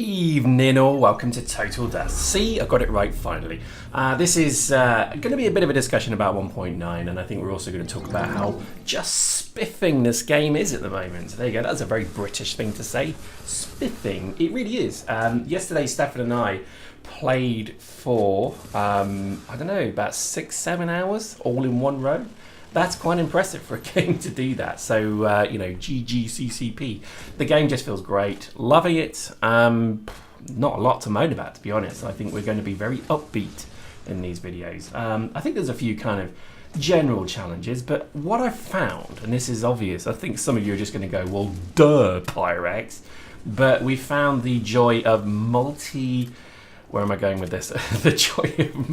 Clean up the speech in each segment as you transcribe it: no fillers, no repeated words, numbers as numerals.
Evening all, welcome to Total Dust. See, I got it right finally. This is going to be a bit of a discussion about 1.9, and I think we're also going to talk about how just spiffing this game is at the moment. There you go, that's a very British thing to say. Spiffing, it really is. Yesterday, Stefan and I played for, I don't know, about 6-7 hours all in one row. That's quite impressive for a game to do that. So, you know, GGCCP. The game just feels great. Loving it. Not a lot to moan about, to be honest. I think we're going to be very upbeat in these videos. I think there's a few kind of general challenges, but what I've found, and this is obvious, I think some of you are just going to go, well, duh, Pyrex. But we found the joy of where am I going with this? The joy of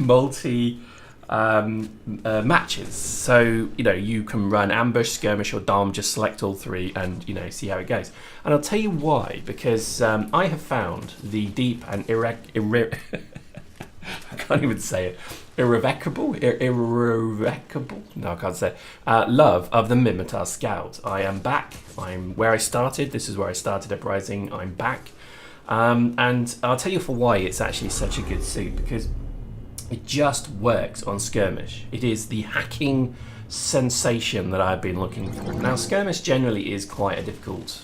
matches. So, you know, you can run ambush, skirmish or dom, just select all three and, you know, see how it goes. And I'll tell you why, because I have found the deep and I can't even say it, irrevocable, no I can't say it, love of the Mimitar Scout. I am back, I'm where I started, this is where I started Uprising, I'm back. And I'll tell you for why it's actually such a good suit, because it just works on skirmish. It is the hacking sensation that I've been looking for. Now, skirmish generally is quite a difficult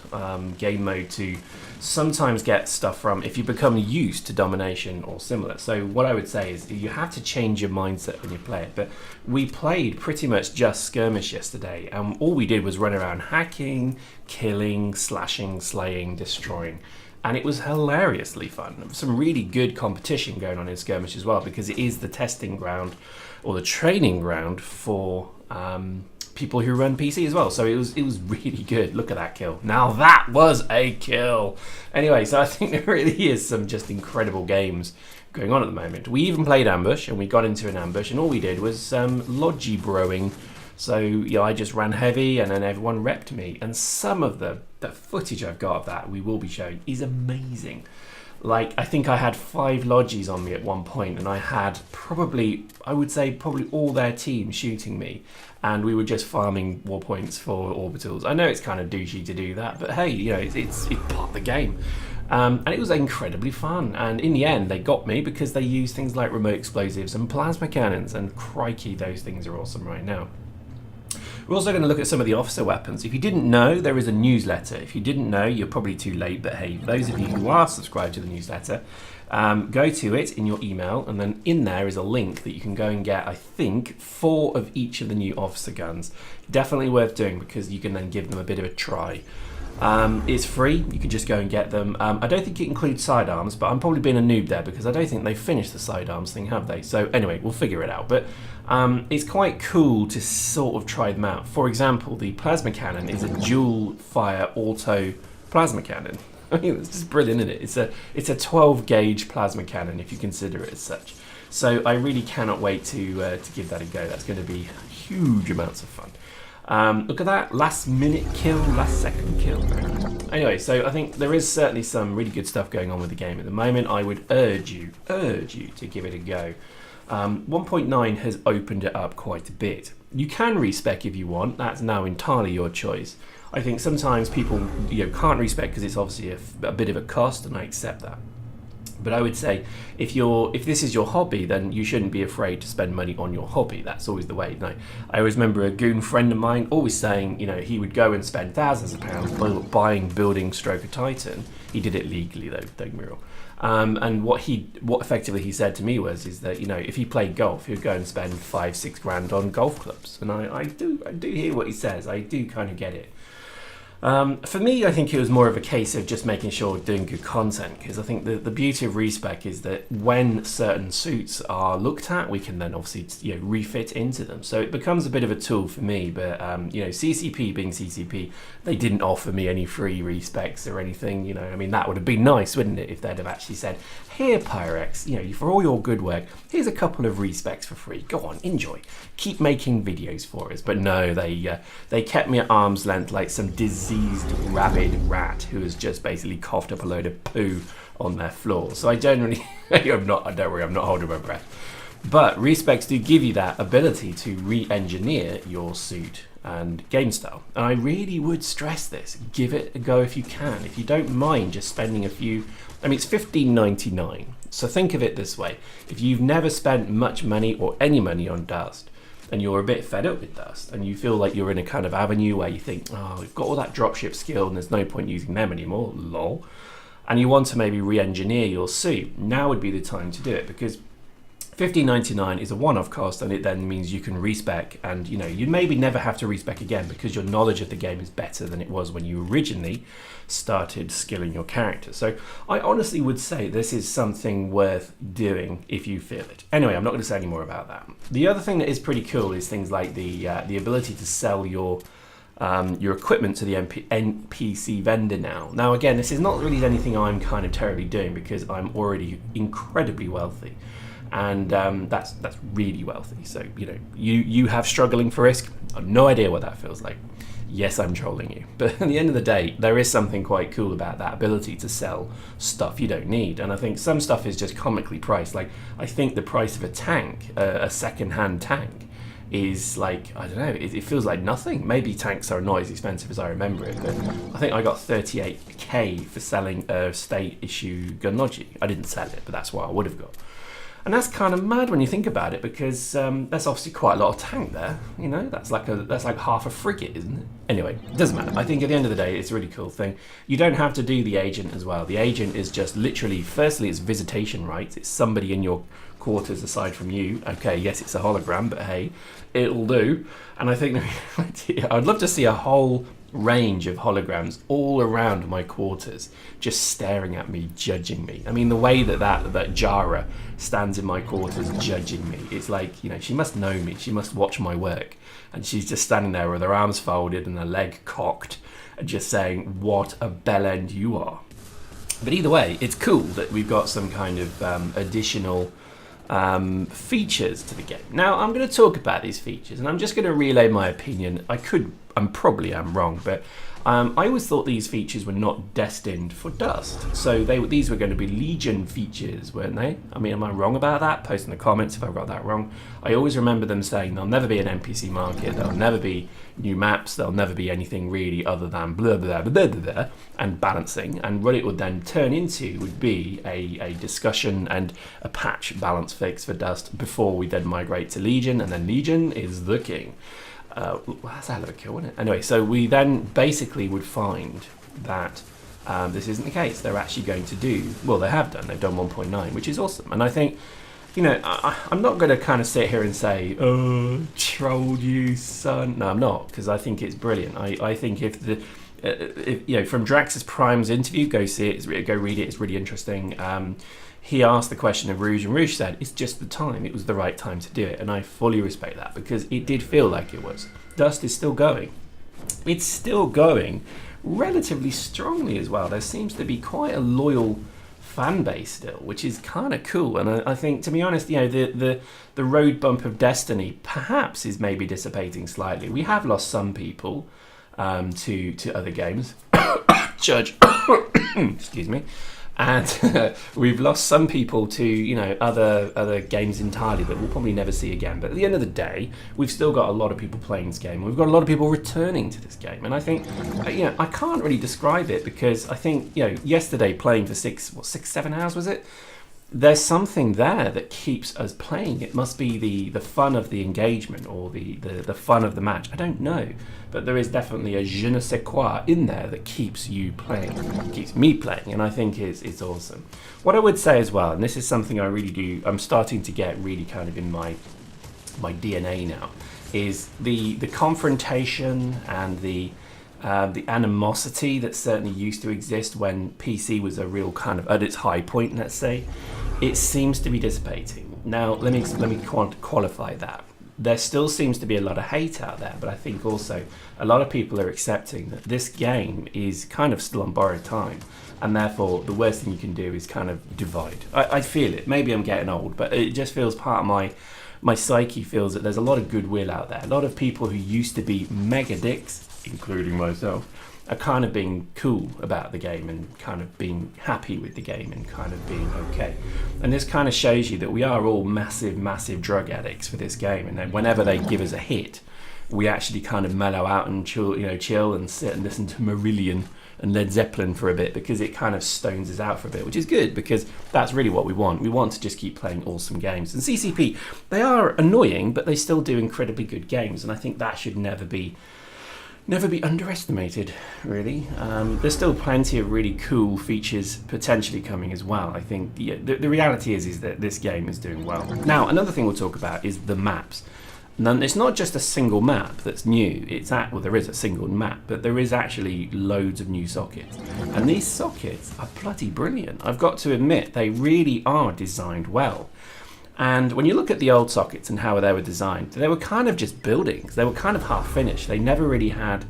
game mode to sometimes get stuff from if you become used to domination or similar. So what I would say is you have to change your mindset when you play it. But we played pretty much just skirmish yesterday, and all we did was run around hacking, killing, slashing, slaying, destroying. And it was hilariously fun. Some really good competition going on in skirmish as well, because it is the testing ground or the training ground for people who run PC as well. So it was really good. Look at that kill. Now that was a kill. Anyway, so I think there really is some just incredible games going on at the moment. We even played ambush, and we got into an ambush, and all we did was logi broing. So, you know, I just ran heavy and then everyone repped me. And some of the footage I've got of that we will be showing is amazing. Like, I think I had 5 lodges on me at one point, and I had probably all their team shooting me. And we were just farming war points for orbitals. I know it's kind of douchey to do that, but hey, you know, it's part of the game. And it was incredibly fun. And in the end, they got me because they used things like remote explosives and plasma cannons. And crikey, those things are awesome right now. We're also going to look at some of the officer weapons. If you didn't know, there is a newsletter. If you didn't know, you're probably too late, but hey, for those of you who are subscribed to the newsletter, go to it in your email, and then in there is a link that you can go and get, I think, 4 of each of the new officer guns. Definitely worth doing, because you can then give them a bit of a try. It's free, you can just go and get them. I don't think it includes sidearms, but I'm probably being a noob there because I don't think they've finished the sidearms thing, have they? So anyway, we'll figure it out. But it's quite cool to sort of try them out. For example, the plasma cannon is a dual fire auto plasma cannon. I mean, it's just brilliant, isn't it? It's a 12 gauge plasma cannon if you consider it as such. So I really cannot wait to give that a go. That's going to be huge amounts of fun. Look at that, last minute kill, last second kill. Anyway, so I think there is certainly some really good stuff going on with the game at the moment. I would urge you to give it a go. 1.9 has opened it up quite a bit. You can respec if you want, that's now entirely your choice. I think sometimes people can't respec because it's obviously a bit of a cost, and I accept that. But I would say if this is your hobby, then you shouldn't be afraid to spend money on your hobby. That's always the way. I always remember a goon friend of mine always saying, you know, he would go and spend thousands of pounds buying building stroke a Titan. He did it legally though, don't get me wrong. And what effectively he said to me is that, you know, if he played golf, he would go and spend 5-6 grand on golf clubs. And I do hear what he says. I do kind of get it. For me, I think it was more of a case of just making sure doing good content, because I think the beauty of Respec is that when certain suits are looked at, we can then obviously refit into them. So it becomes a bit of a tool for me. But CCP being CCP, they didn't offer me any free respecs or anything. You know, I mean, that would have been nice, wouldn't it, if they'd have actually said, "Here, Pyrex, you know, for all your good work, here's a couple of respecs for free. Go on, enjoy. Keep making videos for us." But no, they kept me at arm's length like some diseased rabid rat who has just basically coughed up a load of poo on their floor. So I generally, don't worry, I'm not holding my breath. But Respecs do give you that ability to re-engineer your suit and game style. And I really would stress this. Give it a go if you can. If you don't mind just spending a few... I mean, it's $15.99. So think of it this way. If you've never spent much money or any money on Dust, and you're a bit fed up with Dust, and you feel like you're in a kind of avenue where you think, oh, we've got all that dropship skill and there's no point using them anymore, lol. And you want to maybe re-engineer your suit, now would be the time to do it, because $15.99 is a one-off cost, and it then means you can respec, and you maybe never have to respec again because your knowledge of the game is better than it was when you originally started skilling your character. So I honestly would say this is something worth doing if you feel it. Anyway, I'm not going to say any more about that. The other thing that is pretty cool is things like the ability to sell your equipment to the NPC vendor now. Now again, this is not really anything I'm kind of terribly doing because I'm already incredibly wealthy. And that's really wealthy. So you have struggling for risk. I have no idea what that feels like. Yes, I'm trolling you, but at the end of the day, there is something quite cool about that ability to sell stuff you don't need. And I think some stuff is just comically priced. Like I think the price of a tank, a second-hand tank, is like, I don't know, it feels like nothing. Maybe tanks are not as expensive as I remember it, but I think I got 38k for selling a state issue Gunnoji. I didn't sell it, but that's what I would have got. And that's kind of mad when you think about it, because there's obviously quite a lot of tank there. That's like half a frigate, isn't it? Anyway, it doesn't matter. I think at the end of the day, it's a really cool thing. You don't have to do the agent as well. The agent is just literally, firstly, it's visitation rights. It's somebody in your quarters aside from you. Okay, yes, it's a hologram, but hey, it'll do. And I think I'd love to see a whole range of holograms all around my quarters, just staring at me, judging me. I mean, the way that Jara stands in my quarters judging me, it's like, she must know me, she must watch my work, and she's just standing there with her arms folded and her leg cocked and just saying, what a bellend you are. But either way, it's cool that we've got some kind of additional features to the game. Now, I'm going to talk about these features, and I'm just going to relay my opinion. I'm probably wrong, but I always thought these features were not destined for Dust. So these were going to be Legion features, weren't they? I mean, am I wrong about that? Post in the comments if I got that wrong. I always remember them saying there'll never be an NPC market, there'll never be new maps, there'll never be anything really other than blah, blah, blah, blah, blah, blah, and balancing. And what it would then turn into would be a discussion and a patch balance fix for Dust before we then migrate to Legion, and then Legion is the king. That's a hell of a kill, isn't it? Anyway, so we then basically would find that this isn't the case. They're actually going to do, well, they have done. They've done 1.9, which is awesome. And I think, I'm not going to kind of sit here and say, oh, trolled you, son. No, I'm not, because I think it's brilliant. I think if from Drax's Prime's interview, go see it, go read it. It's really interesting. He asked the question of Rouge, and Rouge said, it's just the time. It was the right time to do it. And I fully respect that, because it did feel like it was. Dust is still going. It's still going relatively strongly as well. There seems to be quite a loyal fan base still, which is kind of cool. And I think, to be honest, the road bump of Destiny perhaps is maybe dissipating slightly. We have lost some people to other games. Judge. Excuse me. And we've lost some people to other games entirely that we'll probably never see again. But at the end of the day, we've still got a lot of people playing this game. We've got a lot of people returning to this game, and I think I can't really describe it, because I think yesterday playing for 6-7 hours, was it? There's something there that keeps us playing. It must be the fun of the engagement, or the fun of the match. I don't know, but there is definitely a je ne sais quoi in there that keeps you playing, keeps me playing, and I think it's awesome. What I would say as well, and this is something I really do, I'm starting to get really kind of in my DNA now, is the confrontation and the animosity that certainly used to exist when PC was a real kind of at its high point, let's say. It seems to be dissipating. Now, let me qualify that. There still seems to be a lot of hate out there, but I think also a lot of people are accepting that this game is kind of still on borrowed time, and therefore the worst thing you can do is kind of divide. I feel it. Maybe I'm getting old, but it just feels part of my psyche feels that there's a lot of goodwill out there. A lot of people who used to be mega dicks, including myself, are kind of being cool about the game and kind of being happy with the game and kind of being okay. And this kind of shows you that we are all massive drug addicts for this game, and that whenever they give us a hit, we actually kind of mellow out and chill and sit and listen to Marillion and Led Zeppelin for a bit, because it kind of stones us out for a bit, which is good, because that's really what we want. We want to just keep playing awesome games. And CCP, they are annoying, but they still do incredibly good games, and I think that should never be underestimated, really. There's still plenty of really cool features potentially coming as well. I think the reality is that this game is doing well. Now, another thing we'll talk about is the maps. Now, it's not just a single map that's new. Well, there is a single map, but there is actually loads of new sockets. And these sockets are bloody brilliant. I've got to admit, they really are designed well. And when you look at the old sockets and how they were designed, they were kind of just buildings. They were kind of half finished. They never really had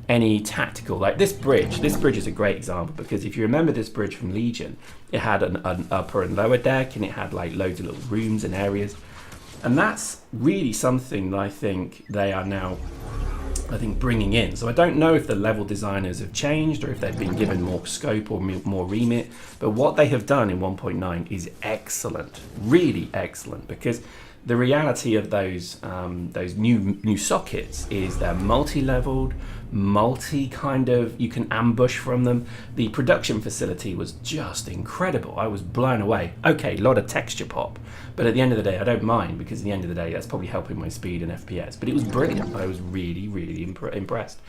any tactical, like this bridge. This bridge is a great example, because if you remember this bridge from Legion, it had an upper and lower deck, and it had like loads of little rooms and areas. And that's really something that I think they are now, bringing in. So I don't know if the level designers have changed or if they've been given more scope or more remit, but what they have done in 1.9 is excellent, really excellent, because the reality of those new sockets is they're multi-leveled, you can ambush from them. The production facility was just incredible. I was blown away. Okay, a lot of texture pop, but at the end of the day, I don't mind, because at the end of the day, that's probably helping my speed and FPS. But it was brilliant. I was really impressed.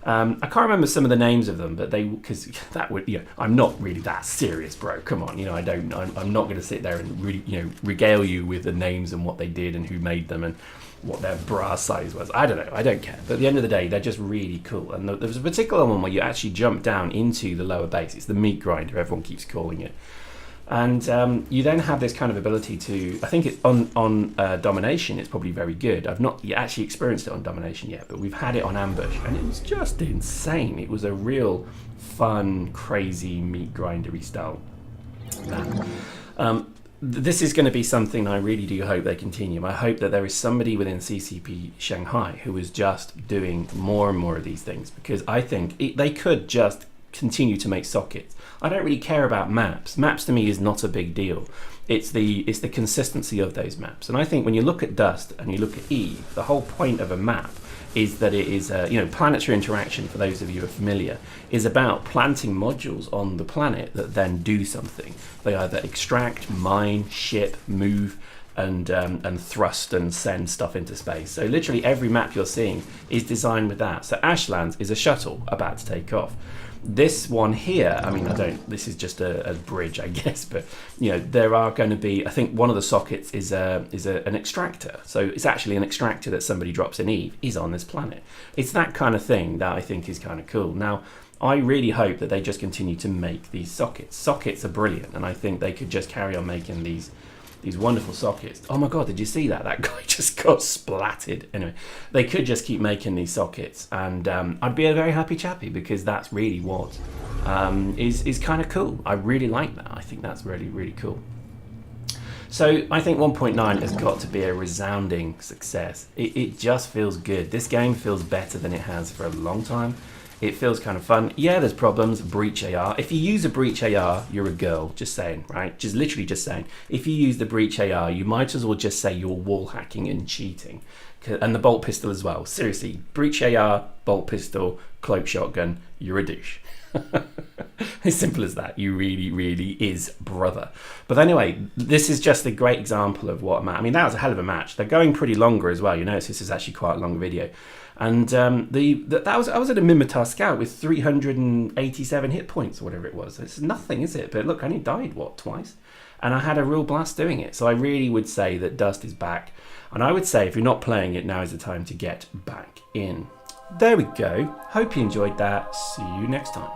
I can't remember some of the names of them, but because that would, I'm not really that serious, bro. Come on, I'm not going to sit there and really, regale you with the names and what they did and who made them and what their bra size was. I don't know. I don't care. But at the end of the day, they're just really cool. And there was a particular one where you actually jump down into the lower base. It's the meat grinder, everyone keeps calling it. And you then have this kind of ability to, I think on Domination, it's probably very good. I've not actually experienced it on Domination yet, but we've had it on Ambush, and it was just insane. It was a real fun, crazy, meat grindery style map. This is going to be something I really do hope they continue. I hope that there is somebody within CCP Shanghai who is just doing more and more of these things, because I think they could just continue to make sockets. I don't really care about maps. Maps to me is not a big deal. It's the consistency of those maps. And I think when you look at Dust and you look at Eve, the whole point of a map is that it is, planetary interaction, for those of you who are familiar, is about planting modules on the planet that then do something. They either extract, mine, ship, move, and thrust and send stuff into space. So literally every map you're seeing is designed with that. So Ashlands is a shuttle about to take off. This one here, this is just a bridge, I guess, but there are going to be, I think one of the sockets is an extractor. So it's actually an extractor that somebody drops in Eve is on this planet. It's that kind of thing that I think is kind of cool. Now, I really hope that they just continue to make these sockets. Sockets are brilliant, and I think they could just carry on making these wonderful sockets. Oh my god, did you see that? That guy just got splatted. Anyway, they could just keep making these sockets, and I'd be a very happy chappy, because that's really what is kind of cool. I really like that. I think that's really cool. So I think 1.9 has got to be a resounding success. It just feels good. This game feels better than it has for a long time. It feels kind of fun. Yeah, there's problems. Breach AR. If you use a Breach AR, you're a girl. Just saying, right? Literally just saying. If you use the Breach AR, you might as well just say you're wall hacking and cheating. And the bolt pistol as well. Seriously, Breach AR, bolt pistol, cloak shotgun, you're a douche. As simple as that. You really is, brother. But anyway, this is just a great example of what a match. That was a hell of a match. They're going pretty longer as well. You notice this is actually quite a long video. And I was at a Mimitar Scout with 387 hit points or whatever it was. It's nothing, is it? But look, I only died, twice? And I had a real blast doing it. So I really would say that Dust is back. And I would say if you're not playing it, now is the time to get back in. There we go. Hope you enjoyed that. See you next time.